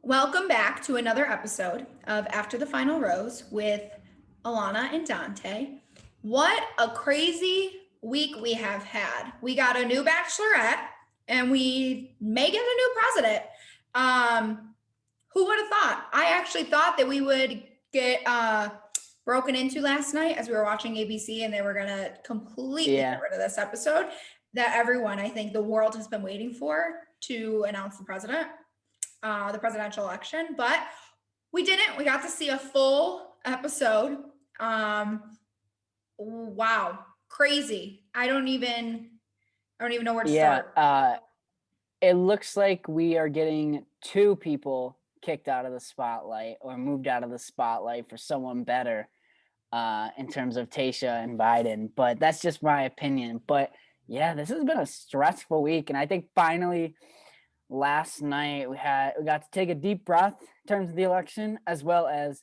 Welcome back to another episode of After the Final Rose with Alana and Dante. What a crazy week we have had. We got a new bachelorette and we may get a new president. Who would have thought? I actually thought that we would get broken into last night as we were watching ABC and they were going to completely get rid of this episode that everyone, I think the world has been waiting for to announce the president. The presidential election, but we didn't. We got to see a full episode. Wow, crazy. I don't even know where to start. It looks like we are getting two people kicked out of the spotlight or moved out of the spotlight for someone better in terms of Tayshia and Biden, but that's just my opinion. But yeah, this has been a stressful week, and I think finally last night we got to take a deep breath in terms of the election as well as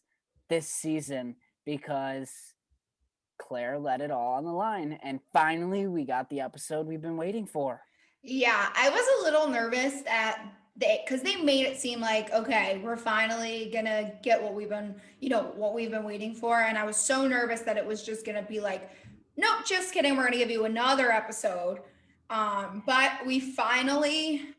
this season because Clare let it all on the line, and finally we got the episode we've been waiting for. Yeah, I was a little nervous because they made it seem like, okay, we're finally gonna get what we've been waiting for, and I was so nervous that it was just gonna be like, nope, just kidding, we're gonna give you another episode. But we finally,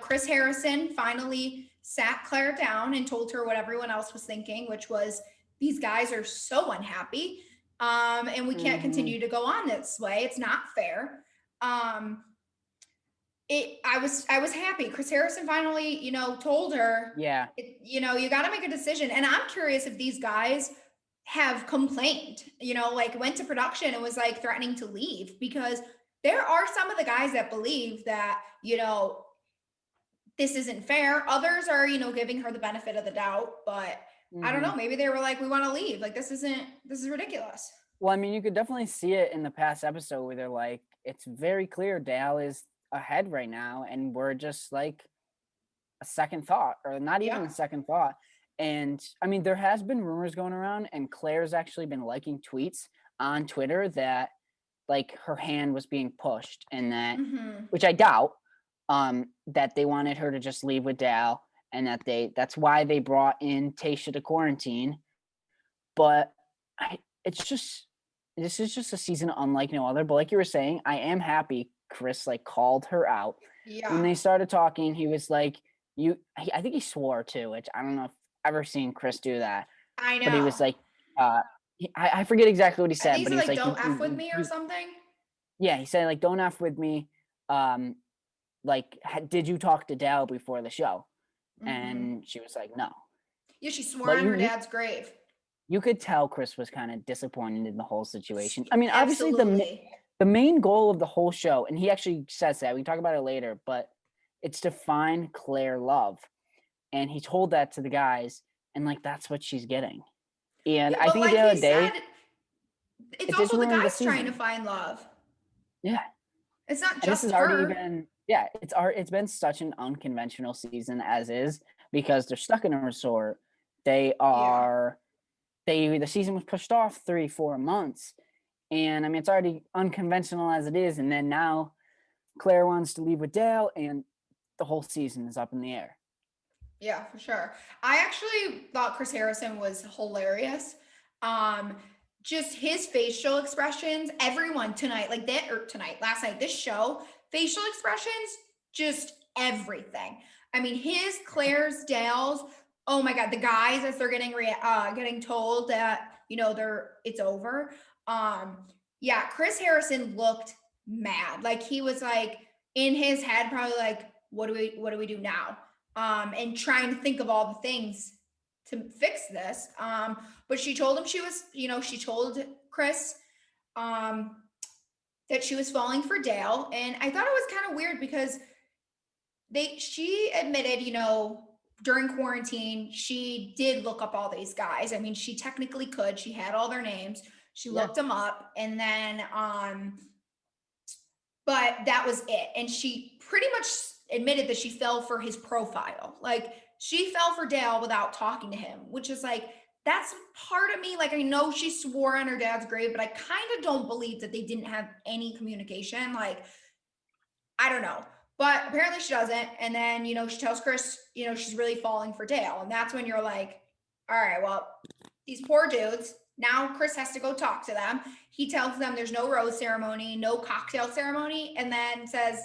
Chris Harrison finally sat Claire down and told her what everyone else was thinking, which was these guys are so unhappy. And we can't continue to go on this way. It's not fair. I was happy. Chris Harrison finally, told her, you got to make a decision. And I'm curious if these guys have complained, went to production and was like threatening to leave, because there are some of the guys that believe that, this isn't fair. Others are, giving her the benefit of the doubt, but I don't know. Maybe they were like, we want to leave. Like, this is ridiculous. Well, I mean, you could definitely see it in the past episode where they're like, it's very clear Dale is ahead right now, and we're just like a second thought, or not even a second thought. And I mean, there has been rumors going around, and Claire's actually been liking tweets on Twitter that like her hand was being pushed, and that, which I doubt, that they wanted her to just leave with Dal, and that's why they brought in Tayshia to quarantine. But this is just a season unlike no other. But like you were saying, I am happy Chris like called her out. Yeah. When they started talking, he was like, I think he swore too, which I don't know if I've ever seen Chris do that. I know. But he was like, I forget exactly what he said, but he was like, don't F with me or something. Yeah, he said like, don't F with me. Like, did you talk to Dal before the show? And she was like, no. Yeah, she swore on her dad's grave. You could tell Chris was kind of disappointed in the whole situation. I mean, obviously the main goal of the whole show, and he actually says that, we can talk about it later, but it's to find Clare love. And he told that to the guys, and like, that's what she's getting. And I think at the end of the day, it's also the guys trying to find love. Yeah. It's not just her. It's been such an unconventional season as is, because they're stuck in a resort. The season was pushed off 3-4 months. And I mean, it's already unconventional as it is. And then now Clare wants to leave with Dale, and the whole season is up in the air. Yeah, for sure. I actually thought Chris Harrison was hilarious. Just his facial expressions, everyone last night, this show, facial expressions, just everything. I mean, his, Claire's, Dale's, oh my God, the guys, as they're getting told that, it's over. Chris Harrison looked mad. Like, he was like in his head, probably like, what do we do now? And trying to think of all the things to fix this. But she told him she told Chris that she was falling for Dale. And I thought it was kind of weird because she admitted, during quarantine, she did look up all these guys. I mean, she technically could. She had all their names. She looked them up, and then but that was it. And she pretty much admitted that she fell for his profile. Like, she fell for Dale without talking to him, which is like, that's part of me. Like, I know she swore on her dad's grave, but I kind of don't believe that they didn't have any communication. Like, I don't know. But apparently she doesn't. And then, she tells Chris, she's really falling for Dale. And that's when you're like, all right, well, these poor dudes. Now Chris has to go talk to them. He tells them there's no rose ceremony, no cocktail ceremony, and then says,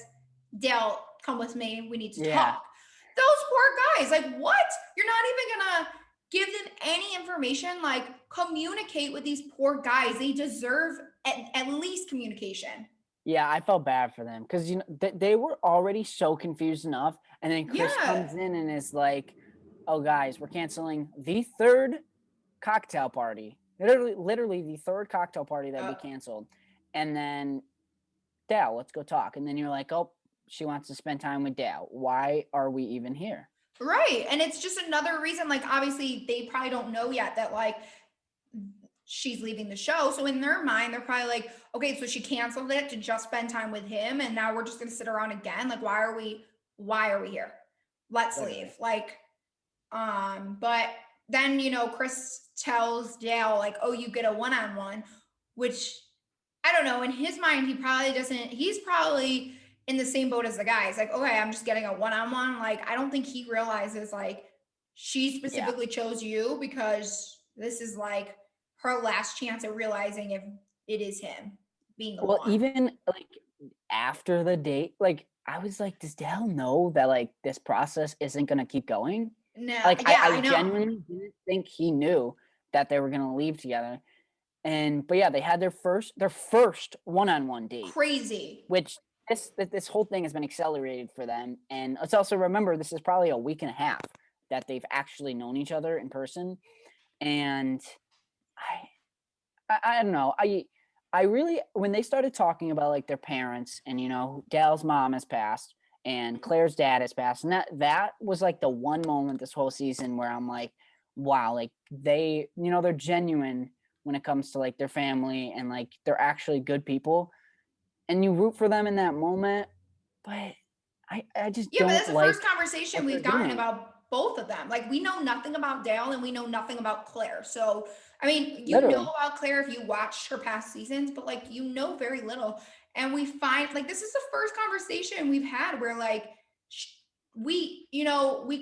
Dale, come with me. We need to Yeah. talk. Those poor guys, like, what? You're not even gonna give them any information. Like, communicate with these poor guys. They deserve at least communication. Yeah, I felt bad for them because they were already so confused enough, and then Chris Yeah. comes in and is like, "Oh, guys, we're canceling the third cocktail party. Literally the third cocktail party that we Uh, canceled." And then Dal, let's go talk. And then you're like, "Oh, she wants to spend time with Dal. Why are we even here?" right. And it's just another reason, like, obviously, they probably don't know yet that, like, she's leaving the show. So in their mind, they're probably like, okay, so she canceled it to just spend time with him, and now we're just gonna sit around again. Like, why are we here? Let's leave. Literally. Like, but then Chris tells Dale, like, oh, you get a one-on-one, which I don't know. In his mind, he probably doesn't, he's probably in the same boat as the guys. Like, okay, I'm just getting a one-on-one. Like, I don't think he realizes like she Yeah. specifically chose you because this is like her last chance at realizing if it is him being the Well, one. even like after the date, like I was like, does Dal know that like this process isn't gonna keep going? No, Like yeah, I I know. genuinely didn't think he knew that they were gonna leave together. And but yeah, they had their first one-on-one date, Crazy. which this whole thing has been accelerated for them. And let's also remember this is probably a week and a half that they've actually known each other in person. And I I don't know. I really when they started talking about like their parents and Dale's mom has passed and Claire's dad has passed, and that was like the one moment this whole season where I'm like, wow, like they're genuine when it comes to like their family and like they're actually good people and you root for them in that moment, but I just Yeah, but don't that's the first like conversation what they're we've gotten doing. about both of them. Like, we know nothing about Dale and we know nothing about Claire. So, I mean, you know Literally. about Claire if you watched her past seasons, but like, very little. And we find like this is the first conversation we've had where like we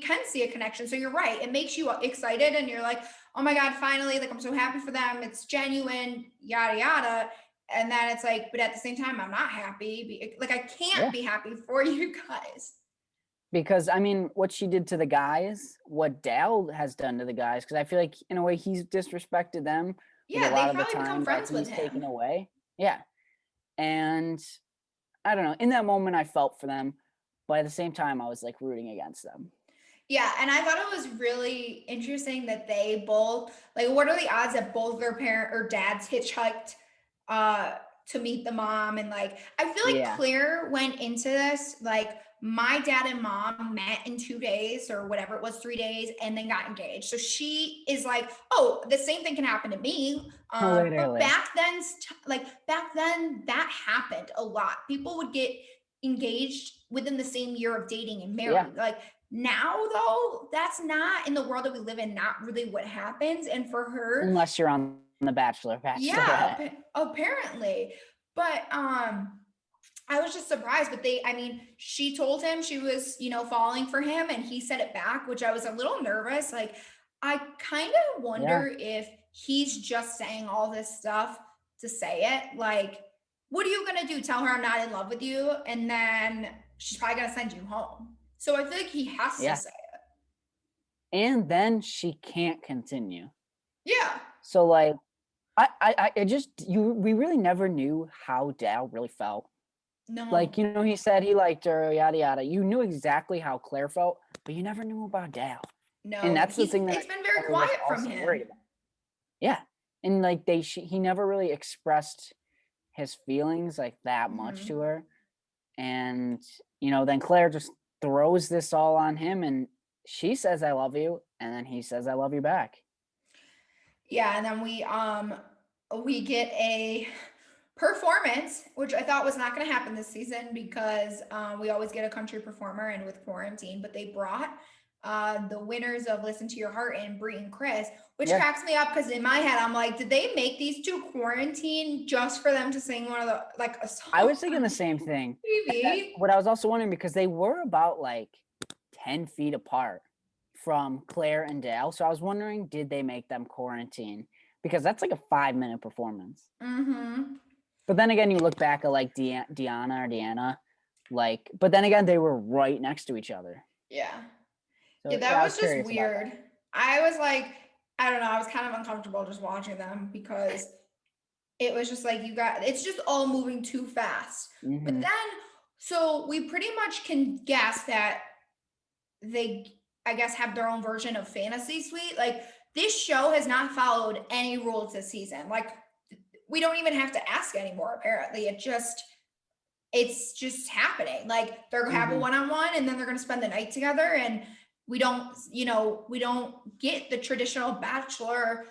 can see a connection. So you're right. It makes you excited and you're like, oh my God, finally, like I'm so happy for them. It's genuine, yada, yada. And then it's like, but at the same time, I'm not happy. Like, I can't Yeah. be happy for you guys. Because I mean, what she did to the guys, what Dal has done to the guys, because I feel like in a way he's disrespected them with a Yeah, lot they've of the probably become time that friends with he's taken him. away. Yeah. And I don't know. In that moment, I felt for them, but at the same time, I was like rooting against them. Yeah, and I thought it was really interesting that they both like what are the odds that both their parent or dads hitchhiked uh to meet the mom and like I feel like Yeah. Claire went into this like my dad and mom met in 2 days or whatever it was 3 days and then got engaged. So she is like, oh, the same thing can happen to me. But Literally. back then that happened a lot. People would get engaged within the same year of dating and Yeah. married. Like now, though, that's not in the world that we live in, not really what happens. And for her, Unless you're on The Bachelor, yeah, Bachelorette. apparently. But I was just surprised. But I mean, she told him she was, falling for him, and he said it back, which I was a little nervous. Like, I kind of Yeah. wonder if he's just saying all this stuff to say it. Like, what are you gonna do? Tell her I'm not in love with you, and then she's probably gonna send you home. So I feel like he has to Yeah. say it. And then she can't continue. Yeah. So like I just we really never knew how Dal really felt. Like, No. he said he liked her, yada yada. You knew exactly how Claire felt, but you never knew about Dal. And No. that's the He's thing that it's been very I was quiet from also worried him. about. Yeah. And like he never really expressed his feelings like that much to Mhm. her. And then Claire just throws this all on him and she says I love you and then he says I love you back. Yeah, and then we get a performance, which I thought was not going to happen this season because we always get a country performer and with quarantine, but they brought the winners of Listen to Your Heart and Brie and Chris, which Yeah. cracks me up because in my head I'm like, did they make these two quarantine just for them to sing one of the like a I song was thinking the on same thing. And TV? what I was also wondering, because they were about like 10 feet apart from Claire and Dale. So I was wondering, did they make them quarantine? Because that's like a 5-minute performance. Mm-hmm. But then again, you look back at like Deanna, like, but then again, they were right next to each other. Yeah. Yeah, So yeah, that I was was just curious about that. weird. I was like, I don't know, I was kind of uncomfortable just watching them because it was just like it's just all moving too fast. But Hmm. then, so we pretty much can guess that they, I guess, have their own version of Fantasy Suite. Like, this show has not followed any rules this season. Like, we don't even have to ask anymore, apparently. It's just happening. Like, they're gonna have a Hmm. one-on-one and then they're gonna spend the night together. And we don't get the traditional bachelor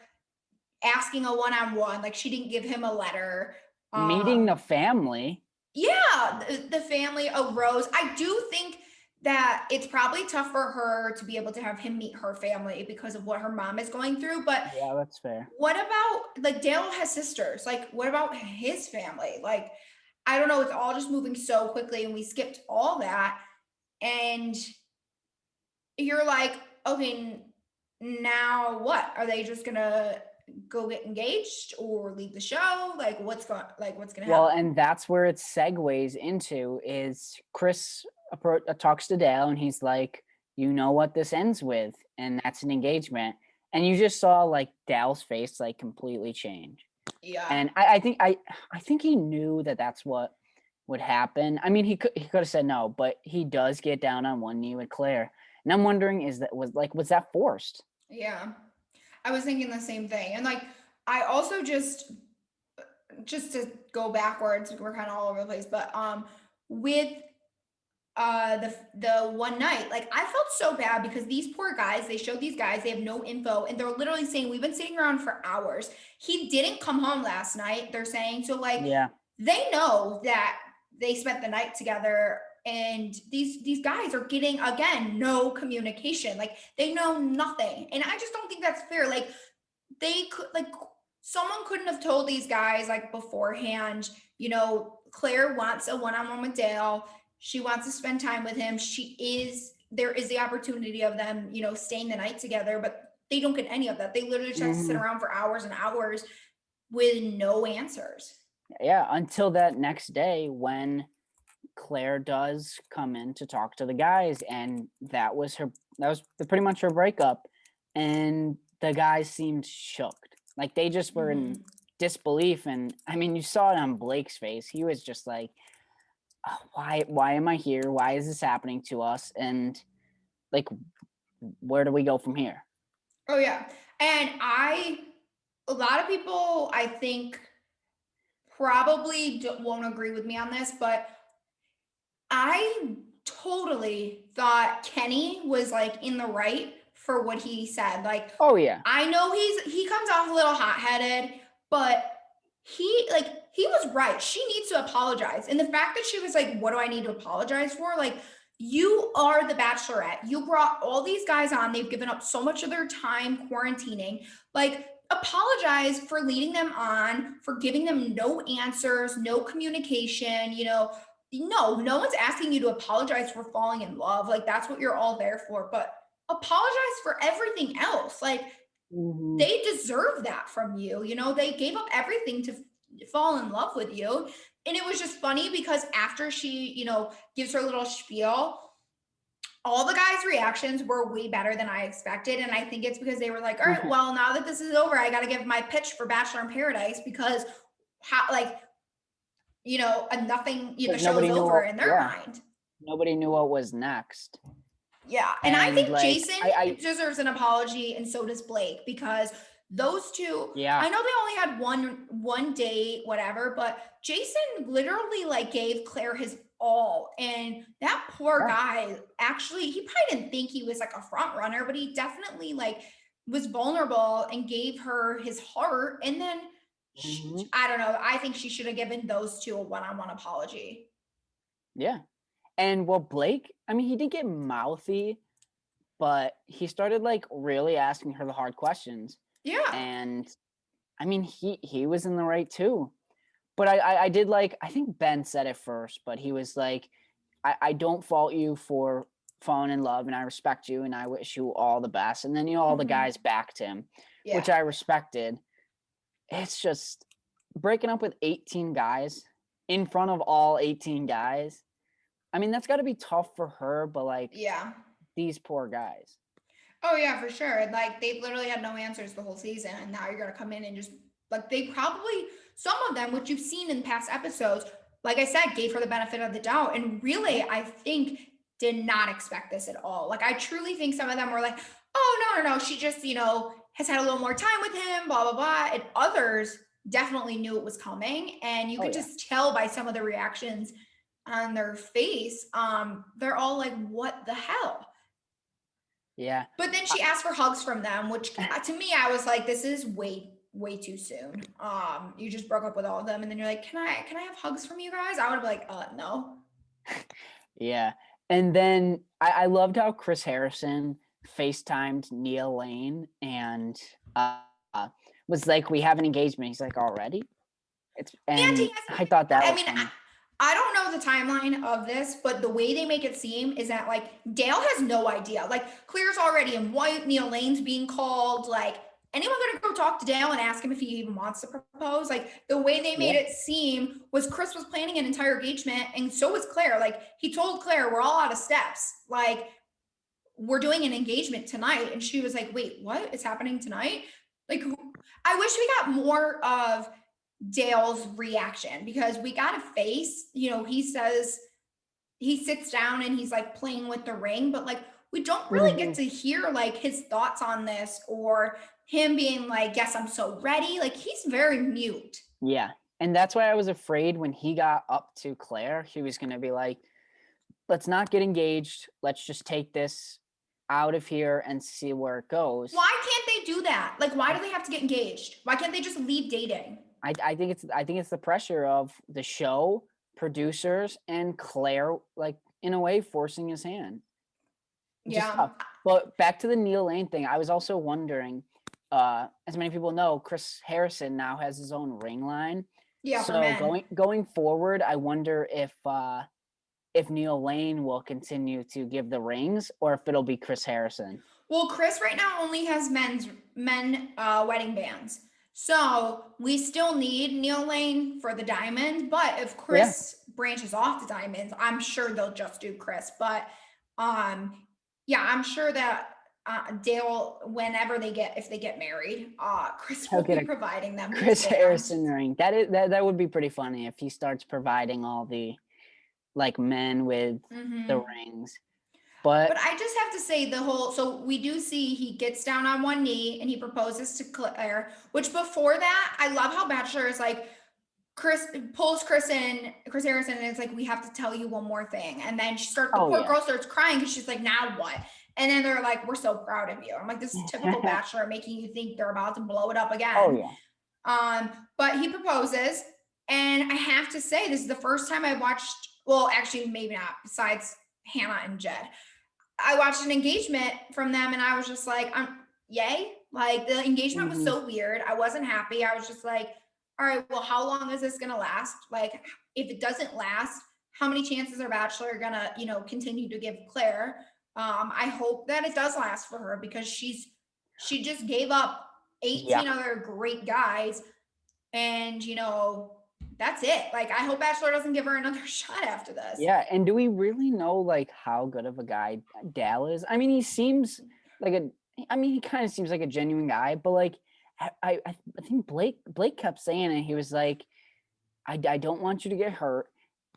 asking a one-on-one. Like, she didn't give him a letter. Meeting Um, the family. yeah, the family of Rose. I do think that it's probably tough for her to be able to have him meet her family because of what her mom is going through. But Yeah, that's fair. what about, like, Dale has sisters? Like, what about his family? Like, I don't know. It's all just moving so quickly, and we skipped all that. And you're like, okay, now what? Are they just gonna go get engaged or leave the show? Like, what's gonna Well, happen? and that's where it segues into is Chris talks to Dale and he's like, you know what this ends with, and that's an engagement. And you just saw like Dale's face like completely change. Yeah. And I think he knew that that's what would happen. I mean, he could have said no, but he does get down on one knee with Claire. And I'm wondering, was that forced? Yeah. I was thinking the same thing. And like, I also just to go backwards, we're kind of all over the place, but with the one night, like, I felt so bad because these poor guys, they showed these guys, they have no info, and they're literally saying we've been sitting around for hours. He didn't come home last night, they're saying. So like, Yeah. they know that they spent the night together, and these guys are getting, again, no communication. Like, they know nothing. And I just don't think that's fair. Like, they could, like, someone couldn't have told these guys like beforehand, Claire wants a one-on-one with Dale. She wants to spend time with him. There is the opportunity of them, staying the night together, but they don't get any of that. They literally just have to sit Hmm. around for hours and hours with no answers. Yeah, until that next day when Claire does come in to talk to the guys, and that was pretty much her breakup. And the guys seemed shocked. Like they just were in Mhm. disbelief. And I mean, you saw it on Blake's face. He was just like, "Oh, why am I here? Why is this happening to us? And like, where do we go from here?" Oh yeah. And a lot of people, I think, probably won't agree with me on this, but I totally thought Kenny was like in the right for what he said. Like, Oh yeah. I know he comes off a little hot-headed, but he was right. She needs to apologize. And the fact that she was like, "What do I need to apologize for?" Like, you are the bachelorette. You brought all these guys on. They've given up so much of their time quarantining. Like, apologize for leading them on, for giving them no answers, no communication, no one's asking you to apologize for falling in love. Like, that's what you're all there for. But apologize for everything else. Like, Hmm. they deserve that from you. They gave up everything to fall in love with you. And it was just funny because after she, gives her little spiel, all the guys' reactions were way better than I expected. And I think it's because they were like, all right, well, now that this is over, I got to give my pitch for Bachelor in Paradise because how, like, nothing, the Because show is nobody knew over what, in their yeah, mind. nobody knew what was next. Yeah. And I And think like Jason I deserves an apology, and so does Blake, because those two, yeah. I know they only had one date, whatever, but Jason literally like gave Claire his all. And that poor Yeah. guy, actually, he probably didn't think he was like a front runner, but he definitely like was vulnerable and gave her his heart. And then Mhm. I don't know, I think she should have given those two a one-on-one apology. Yeah. And well, Blake, I mean, he did get mouthy, but he started like really asking her the hard questions. Yeah. And I mean, he was in the right too. But I did like, I think Ben said it first, but he was like, I don't fault you for falling in love, and I respect you, and I wish you all the best. And then, all the Mhm. guys backed him, which Yeah. I respected. It's just breaking up with 18 guys in front of all 18 guys. I mean, that's got to be tough for her, but like Yeah. these poor guys. Oh yeah, for sure. Like they've literally had no answers the whole season, and now you're gonna come in and just like they probably some of them, which you've seen in past episodes, like I said, gave her the benefit of the doubt, and Yeah. really, I think did not expect this at all. Like I truly think some of them were like, "Oh no, she just has had a little more time with him, blah blah blah," and others definitely knew it was coming, and you Oh could yeah. just tell by some of the reactions on their face. They're all like, "What the hell?" Yeah. But then she asked for hugs from them, which to me, I was like, this is way too soon. You just broke up with all of them, and then you're like, can I have hugs from you guys? I would be like, no. Yeah. And then I loved how Chris Harrison FaceTimed Neil Lane and uh, was like, we have an engagement. He's like, already? And he And hasn't I even, thought that I was mean, funny. I don't know the timeline of this, but the way they make it seem is that like Dale has no idea. Like Claire's already in white, Neil Lane's being called. Like, anyone gonna go talk to Dale and ask him if he even wants to propose? Like the way they made Yeah. it seem was Chris was planning an entire engagement, and so was Claire. Like he told Claire, we're all out of steps. Like we're doing an engagement tonight. And she was like, wait, what? It's happening tonight? Like, I wish we got more of Dale's reaction because we got a face, he says he sits down and he's like playing with the ring, but like we don't really get Mhm. to hear like his thoughts on this or him being like, yes, I'm so ready. Like he's very mute. Yeah. And that's why I was afraid when he got up to Claire, he was going to be like, let's not get engaged. Let's just take this out of here and see where it goes. Why can't they do that? Like, why I, do they have to get engaged? Why can't they just leave dating? I think it's the pressure of the show, producers, and Claire, like in a way, forcing his hand. Just Yeah. tough. But back to the Neil Lane thing, I was also wondering, as many people know, Chris Harrison now has his own ring line. Yeah, for So men. going forward, I wonder if Neil Lane will continue to give the rings or if it'll be Chris Harrison. Well, Chris right now only has men wedding bands. So we still need Neil Lane for the diamonds, but if Yeah. Chris branches off the diamonds, I'm sure they'll just do Chris. But um yeah, I'm sure that Dale, whenever if they get married, Chris He'll will get be a providing them these Chris bands. Harrison ring. That would be pretty funny if he starts providing all the like men with the Hmm. rings. But But I just have to say so we do see he gets down on one knee and he proposes to Claire, which before that, I love how Bachelor is like, Chris pulls Chris Harrison, and it's like, we have to tell you one more thing. And then the oh poor yeah. girl starts crying because she's like, now what? And then they're like, we're so proud of you. I'm like, this is typical Bachelor making you think they're about to blow it up Oh again. yeah. But he proposes, and I have to say, this is the first time I watched, well, actually, maybe not, besides Hannah and Jed. I watched an engagement from them and I was just like, yay. Like the engagement was Hmm. so weird. I wasn't happy. I was just like, all right, well, how long is this gonna last? Like, if it doesn't last, how many chances are Bachelor gonna, continue to give Claire? I hope that it does last for her because she just gave up Yeah. 18 other great guys, and that's it. Like, I hope Bachelor doesn't give her another shot after this. Yeah. And do we really know like how good of a guy Dal is? I mean, he seems like he kind of seems like a genuine guy, but like I think Blake kept saying it. He was like, I don't want you to get hurt,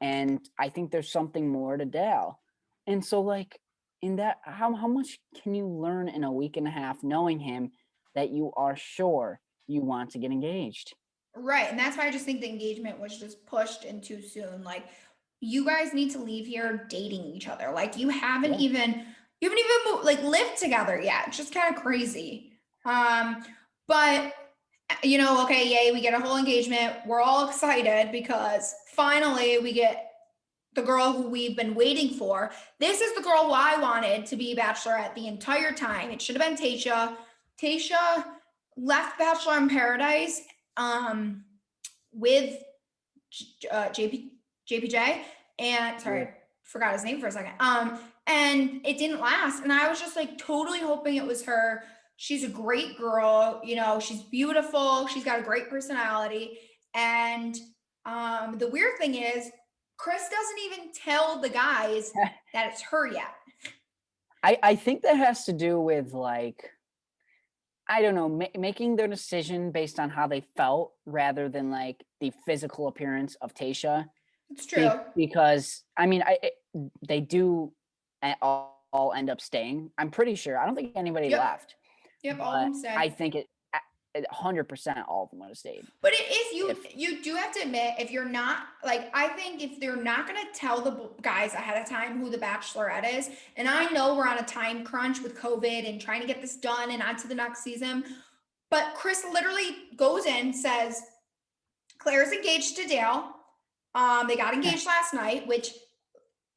and I think there's something more to Dal. And so like in that, how much can you learn in a week and a half knowing him that you are sure you want to get engaged? Right. And that's why I just think the engagement was just pushed in too soon. Like, you guys need to leave here dating each other. Like, Yeah. you haven't even like lived together yet. It's just kind of crazy. But okay, yay, we get a whole engagement. We're all excited because finally we get the girl who we've been waiting for. This is the girl who I wanted to be Bachelorette the entire time. It should have been Tayshia. Tayshia left Bachelor in Paradise with JPJ, and Yeah. sorry, forgot his name for a second. And it didn't last, and I was just like totally hoping it was her. She's a great girl, you know, she's beautiful, she's got a great personality, and the weird thing is, Chris doesn't even tell the guys that it's her yet. I think that has to do with like I don't know, making their decision based on how they felt rather than like the physical appearance of Tasha. It's true. Because I mean, they do all end up staying. I'm pretty sure. I don't think anybody Yep. left, Yep. All of but them stay. I think 100% all of them would have stayed. But it is If you do have to admit if you're not like I think if they're not gonna tell the guys ahead of time who the Bachelorette is, and I know we're on a time crunch with COVID and trying to get this done and on to the next season, but Chris literally goes in says Claire's engaged to Dale. They got engaged last night, which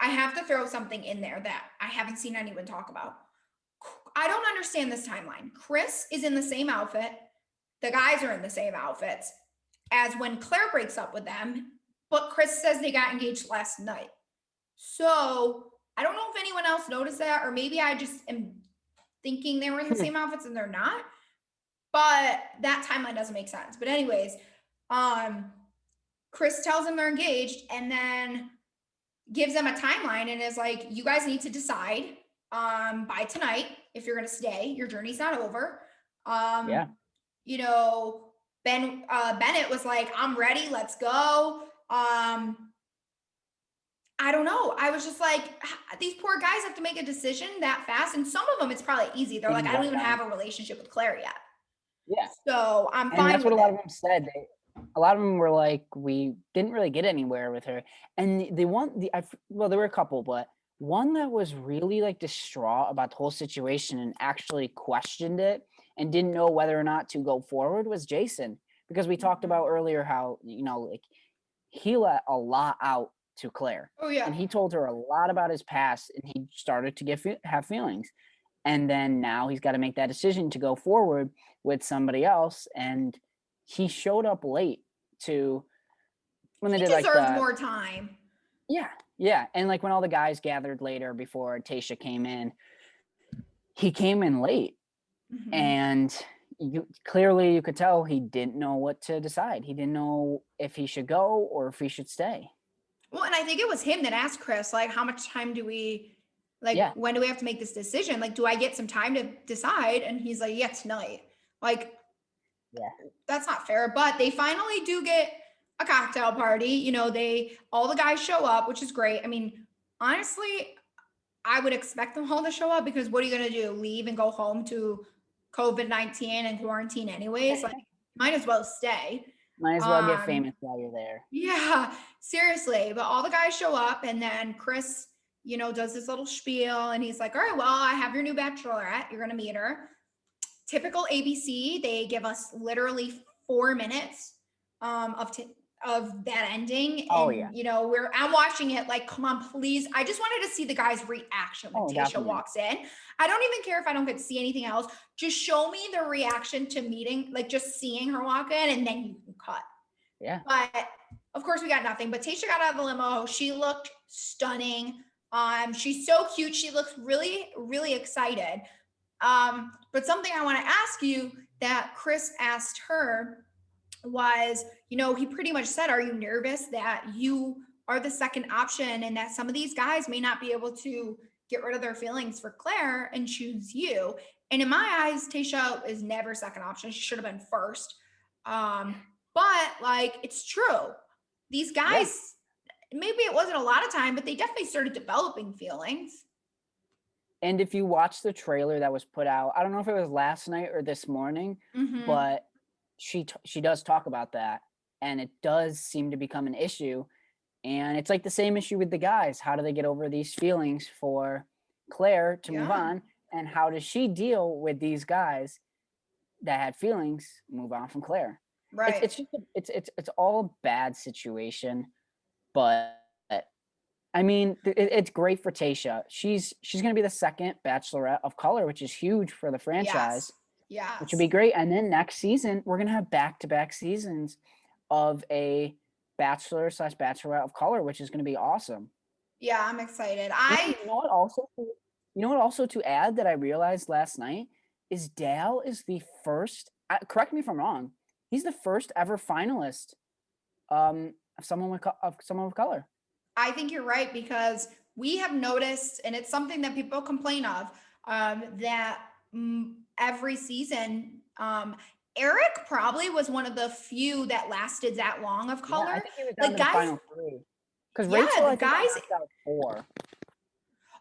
I have to throw something in there that I haven't seen anyone talk about. I don't understand this timeline. Chris is in the same outfit. The guys are in the same outfits as when Claire breaks up with them, but Chris says they got engaged last night. So I don't know if anyone else noticed that, or maybe I just am thinking they were in the same outfits and they're not. But that timeline doesn't make sense. But anyways, Chris tells them they're engaged and then gives them a timeline and is like, you guys need to decide by tonight if you're gonna stay. Your journey's not over. yeah, You know, Bennett was like, I'm ready, let's go. I don't know. I was just like, these poor guys have to make a decision that fast. And some of them, it's probably easy. They're like, in I don't one even night. have a relationship with Claire yet. Yeah, So I'm and fine that's what with a lot it. of them said. A lot of them were like, we didn't really get anywhere with her. And the one, well, there were a couple, but one that was really like distraught about the whole situation and actually questioned it and didn't know whether or not to go forward was Jason. Because we talked about earlier how, like he let a lot out to Claire Oh, yeah. and he told her a lot about his past and he started to have feelings. And then now he's got to make that decision to go forward with somebody else. And he showed up late to when they He did like deserved more time. yeah, yeah. And like when all the guys gathered later before Tayshia came in, he came in late Mhm. and you could tell he didn't know what to decide. He didn't know if he should go or if he should stay. Well, and I think it was him that asked Chris, like, how much time do we, like, Yeah, when do we have to make this decision? Like, do I get some time to decide? And he's like, yeah, tonight. Like, yeah. that's not fair. But they finally do get a cocktail party. You know, all the guys show up, which is great. I mean, honestly, I would expect them all to show up because what are you going to do? Leave and go home to COVID-19 and quarantine anyways? Like, might as well stay. Might as well get Um, famous while you're there. Yeah, seriously. But all the guys show up, and then Chris, does this little spiel, and he's like, "All right, well, I have your new bachelorette. You're gonna meet her." Typical ABC. They give us literally 4 minutes of that ending, Oh yeah. and I'm watching it like, come on, please. I just wanted to see the guy's reaction when Oh, Tayshia definitely. walks in. I don't even care if I don't get to see anything else. Just show me the reaction to meeting, like just seeing her walk in, and then you can cut. Yeah. But of course, we got nothing. But Tayshia got out of the limo. She looked stunning. She's so cute. She looks really, really excited. But something I want to ask you that Chris asked her was, he pretty much said, "Are you nervous that you are the second option and that some of these guys may not be able to get rid of their feelings for Claire and choose you?" And in my eyes, Tayshia is never second option. She should have been first. Um, but like, it's true. These Yeah. guys, maybe it wasn't a lot of time, but they definitely started developing feelings. And if you watch the trailer that was put out, I don't know if it was last night or this morning, Mm-hmm. but she does talk about that, and it does seem to become an issue. And it's like the same issue with the guys. How do they get over these feelings for Claire to move Yeah. on? And how does she deal with these guys that had feelings move on from Claire? It's Right. it's just it's all a bad situation, but I mean, it's great for Tayshia. She's gonna be the second Bachelorette of color, which is huge for the Yes. franchise, which would be Yes. great. And then next season, we're gonna have back-to-back seasons of a Bachelor slash Bachelorette of color, which is gonna be awesome. Yeah, I'm excited. And you know what also to add that I realized last night is Dale is the first. Correct me if I'm wrong. He's the first ever finalist of someone of color. I think you're right because we have noticed, and it's something that people complain of, that every season, Eric probably was one of the few that lasted that long of Yeah, I color. think he was down Like to the guys, final three. Because yeah, Rachel, the I think got guys. knocked out 4.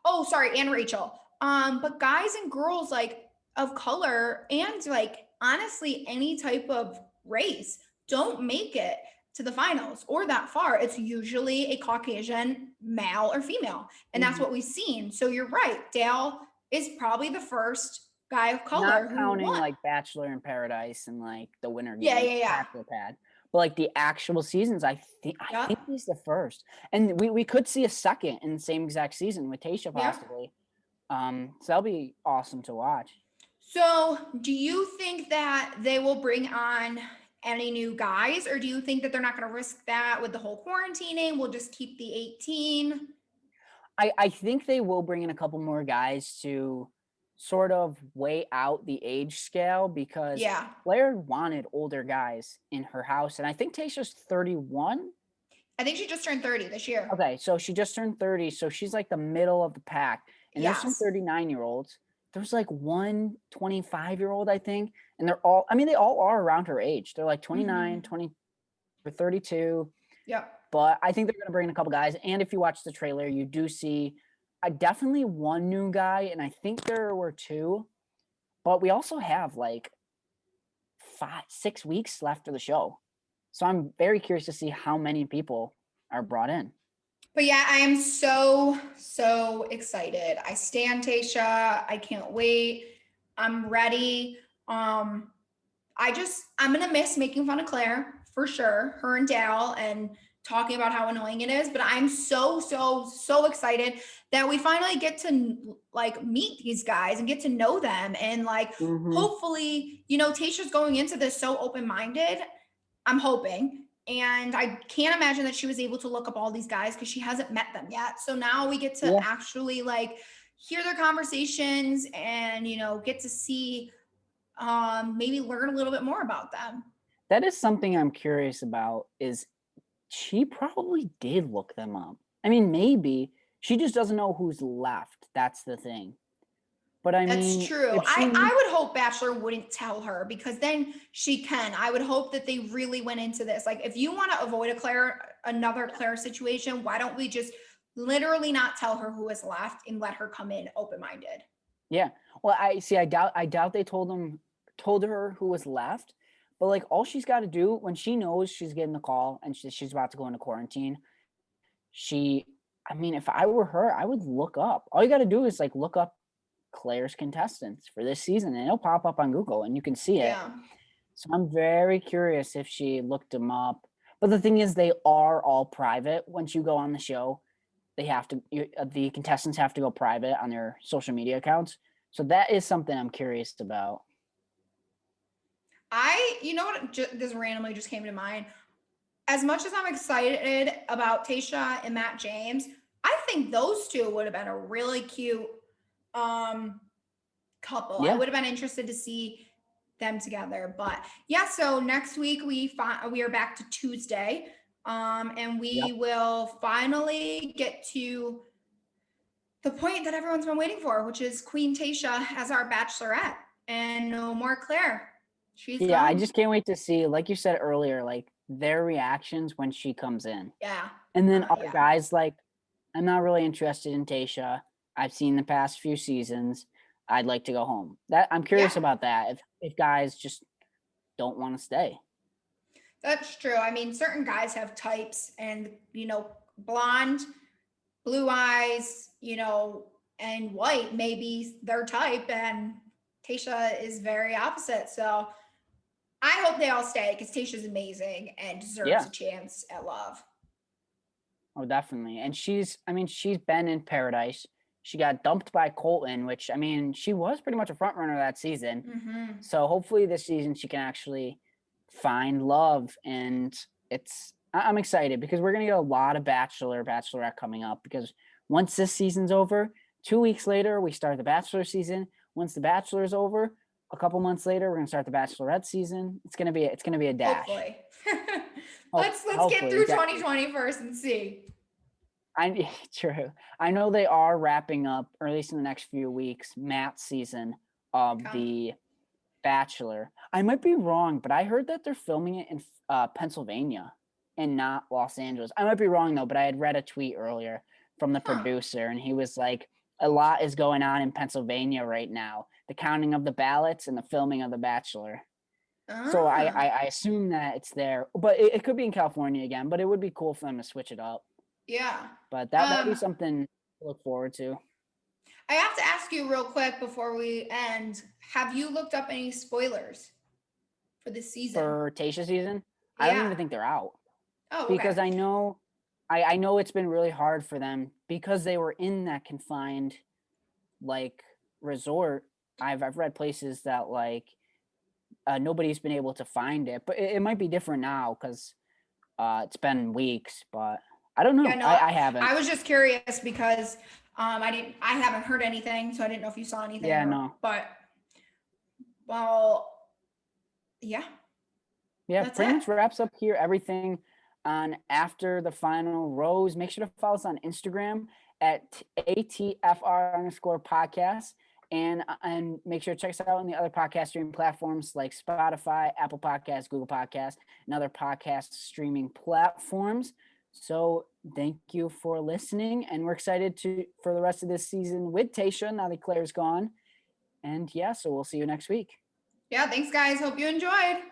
Oh, sorry, and Rachel. But guys and girls like of color and like honestly any type of race don't make it to the finals or that far. It's usually a Caucasian male or female. And that's Mhm. what we've seen. So you're right. Dale is probably the first guy of Not color who counting, won. like, Bachelor in Paradise and, like, the Winter Yeah, Games, yeah, yeah. Bachelor Pad, but, like, the actual seasons, I think Yep. he's the first, and we could see a second in the same exact season with Tayshia Yep. possibly, so that'll be awesome to watch. So, do you think that they will bring on any new guys, or do you think that they're not going to risk that with the whole quarantining? We'll just keep the 18. I think they will bring in a couple more guys to sort of weigh out the age scale because Yeah, Claire wanted older guys in her house, and I think Tayshia's 31. I think she just turned 30 this year. Okay, so she just turned 30, so she's like the middle of the pack. And there's some Yes. 39-year-olds. There's like one 25-year-old, I think, and they're all I mean, they all are around her age. They're like 29, Hmm. 20 or 32. Yep. But I think they're gonna bring in a couple guys. And if you watch the trailer, you do see definitely one new guy, and I think there were two. But we also have like 6 weeks left of the show. So I'm very curious to see how many people are brought in. But yeah, I am so, so excited. I stand Tasha. I can't wait. I'm ready. Um, I'm gonna miss making fun of Claire for sure, her and Dal, and talking about how annoying it is. But I'm so so so excited that we finally get to like meet these guys and get to know them, and like Mhm. hopefully, Tasha's going into this so open minded. I'm hoping. And I can't imagine that she was able to look up all these guys because she hasn't met them yet. So now we get to Yeah. actually like hear their conversations and get to see maybe learn a little bit more about them. That is something I'm curious about, is she probably did look them up. I mean, maybe. She just doesn't know who's left, that's the thing. But I That's mean, true. if I she would hope Bachelor wouldn't tell her because then she can. I would hope that they really went into this. Like, if you want to avoid another Claire situation, why don't we just literally not tell her who is left and let her come in open minded? Yeah. Well, I doubt they told her who was left, but, like, all she's gotta do when she knows she's getting the call and she's about to go into quarantine, she I mean, if I were her, I would look up. All you gotta do is, like, look up Claire's contestants for this season, and it'll pop up on Google, and you can see it. Yeah. So I'm very curious if she looked them up. But the thing is, they are all private. Once you go on the show, the contestants have to go private on their social media accounts. So that is something I'm curious about. You know what, this randomly just came to mind. As much as I'm excited about Tasha and Matt James, I think those two would have been a really cute um, couple. I Yeah. would have been interested to see them together. But yeah, so next week we are back to Tuesday, and we Yep. will finally get to the point that everyone's been waiting for, which is Queen Tasha as our Bachelorette, and no more Claire. She's Yeah, I gone. just can't wait to see, like you said earlier, like their reactions when she comes in. Yeah, And then other yeah, guys, like, I'm not really interested in Tasha. I've seen the past few seasons. I'd like to go home. That I'm yeah. curious about that. If guys just don't want to stay. That's true. I mean, certain guys have types, and blonde, blue eyes, and white maybe their type, and Tasha is very opposite. So I hope they all stay because Tasha's amazing and deserves Yeah. a chance at love. Oh, definitely. And she's been in paradise. She got dumped by Colton, which, I mean, she was pretty much a front runner that season. Mm-hmm. So hopefully this season she can actually find love. And I'm excited because we're gonna get a lot of Bachelorette coming up because once this season's over, 2 weeks later we start the Bachelor season. Once the Bachelor is over, a couple months later we're gonna start the Bachelorette season. It's gonna be a dash. Hopefully. Hope Let's get hopefully through exactly. 2020 first and see. True. I know they are wrapping up, or at least in the next few weeks, Matt's season of Okay. The Bachelor. I might be wrong, but I heard that they're filming it in Pennsylvania and not Los Angeles. I might be wrong though, but I had read a tweet earlier from the Huh. producer, and he was like, "A lot is going on in Pennsylvania right now. The counting of the ballots and the filming of The Bachelor." So Ah, I assume that it's there, but it could be in California again. But it would be cool for them to switch it up. yeah. But that'd be something to look forward to. I have to ask you real quick before we end. Have you looked up any spoilers for this season? For Tayshia season, I don't even Yeah. think they're out Oh, okay. because I know it's been really hard for them because they were in that confined like resort. I've read places that like nobody's been able to find it, but it might be different now because it's been weeks. But I don't Yeah, know. no, I haven't. I was just curious because I haven't heard anything, so I didn't know if you saw anything Yeah, or no. but well, yeah, Yeah, that's pretty it. much wraps up here everything on After the Final Rose. Make sure to follow us on Instagram at ATFR_podcast. And make sure to check us out on the other podcast streaming platforms like Spotify, Apple Podcasts, Google Podcasts, and other podcast streaming platforms. So thank you for listening, and we're excited for the rest of this season with Tayshia now that Claire's gone. And yeah, so we'll see you next week. Yeah, thanks guys. Hope you enjoyed.